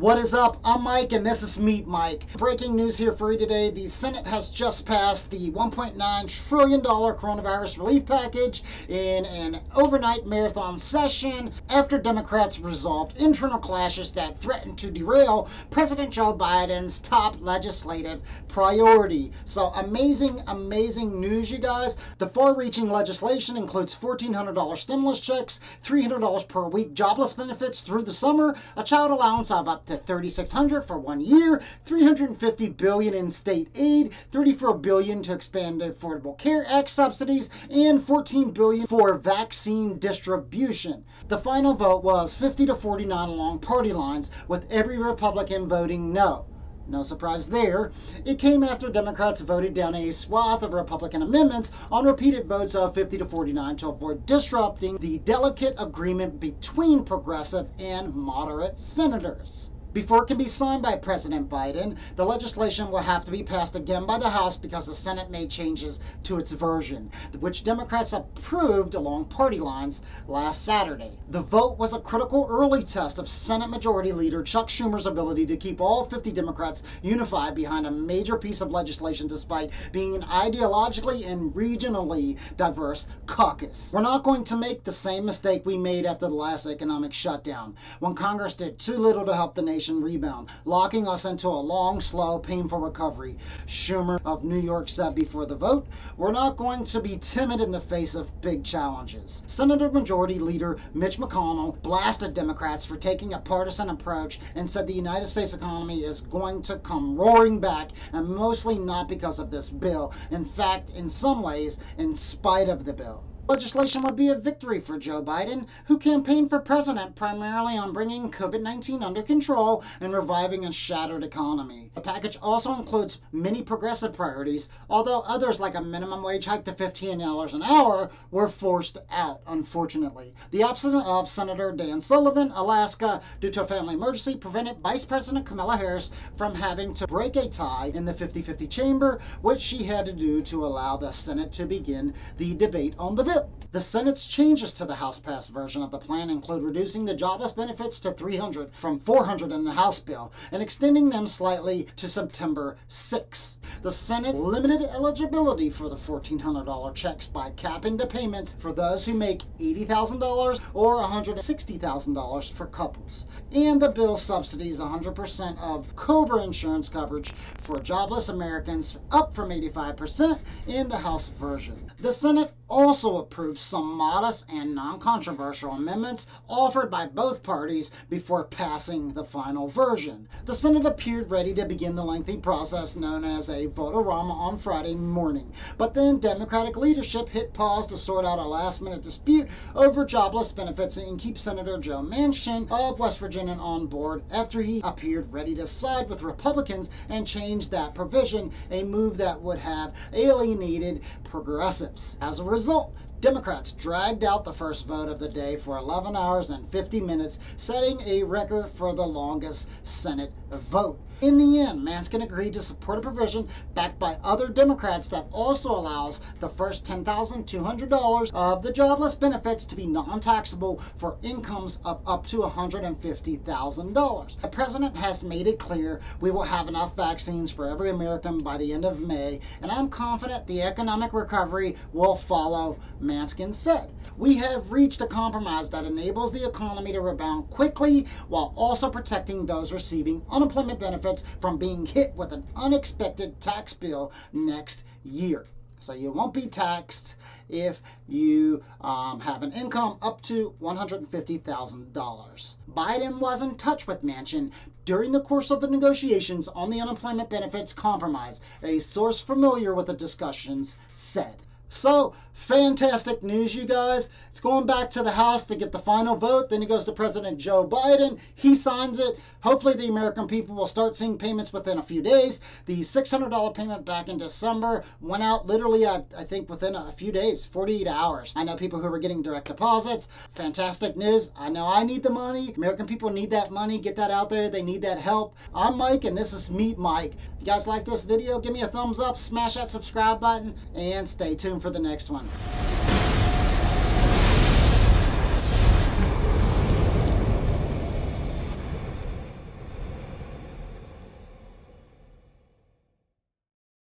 What is up? I'm Mike and this is Meet Mike. Breaking news here for you today. The Senate has just passed the $1.9 trillion coronavirus relief package in an overnight marathon session after Democrats resolved internal clashes that threatened to derail President Joe Biden's top legislative priority. So amazing news, you guys. The far-reaching legislation includes $1,400 stimulus checks, $300 per week jobless benefits through the summer, a child allowance of up to $3,600 for 1 year, $350 billion in state aid, $34 billion to expand the Affordable Care Act subsidies, and $14 billion for vaccine distribution. The final vote was 50 to 49 along party lines, with every Republican voting no. No surprise there. It came after Democrats voted down a swath of Republican amendments on repeated votes of 50 to 49 to avoid disrupting the delicate agreement between progressive and moderate senators. Before it can be signed by President Biden, the legislation will have to be passed again by the House because the Senate made changes to its version, which Democrats approved along party lines last Saturday. The vote was a critical early test of Senate Majority Leader Chuck Schumer's ability to keep all 50 Democrats unified behind a major piece of legislation despite being an ideologically and regionally diverse caucus. We're not going to make the same mistake we made after the last economic shutdown, when Congress did too little to help the nation rebound, locking us into a long, slow, painful recovery. Schumer of New York said before the vote, "We're not going to be timid in the face of big challenges." Senator Majority Leader Mitch McConnell blasted Democrats for taking a partisan approach and said the United States economy is going to come roaring back, and mostly not because of this bill. In fact, in some ways, in spite of the bill. Legislation would be a victory for Joe Biden, who campaigned for president primarily on bringing COVID-19 under control and reviving a shattered economy. The package also includes many progressive priorities, although others like a minimum wage hike to $15 an hour were forced out, unfortunately. The absence of Senator Dan Sullivan, Alaska, due to a family emergency, prevented Vice President Kamala Harris from having to break a tie in the 50-50 chamber, which she had to do to allow the Senate to begin the debate on the bill. The Senate's changes to the House-passed version of the plan include reducing the jobless benefits to $300 from $400 in the House bill and extending them slightly to September 6. The Senate limited eligibility for the $1,400 checks by capping the payments for those who make $80,000 or $160,000 for couples. And the bill subsidies 100% of COBRA insurance coverage for jobless Americans, up from 85% in the House version. The Senate also approved some modest and non-controversial amendments offered by both parties before passing the final version. The Senate appeared ready to begin the lengthy process known as a vote-a-rama on Friday morning, but then Democratic leadership hit pause to sort out a last-minute dispute over jobless benefits and keep Senator Joe Manchin of West Virginia on board after he appeared ready to side with Republicans and change that provision, a move that would have alienated progressives. As a result, Democrats dragged out the first vote of the day for 11 hours and 50 minutes, setting a record for the longest Senate vote. In the end, Manchin agreed to support a provision backed by other Democrats that also allows the first $10,200 of the jobless benefits to be non-taxable for incomes of up to $150,000. The president has made it clear we will have enough vaccines for every American by the end of May, and I'm confident the economic recovery will follow, Manchin said. "We have reached a compromise that enables the economy to rebound quickly while also protecting those receiving unemployment benefits from being hit with an unexpected tax bill next year." So you won't be taxed if you have an income up to $150,000. Biden was in touch with Manchin during the course of the negotiations on the unemployment benefits compromise, a source familiar with the discussions said. So, fantastic news, you guys. It's going back to the House to get the final vote. Then it goes to President Joe Biden. He signs it. Hopefully, the American people will start seeing payments within a few days. The $600 payment back in December went out literally, I think, within a few days, 48 hours. I know people who were getting direct deposits. Fantastic news. I know I need the money. American people need that money. Get that out there. They need that help. I'm Mike, and this is Meet Mike. If you guys like this video, give me a thumbs up, smash that subscribe button, and stay tuned for the next one.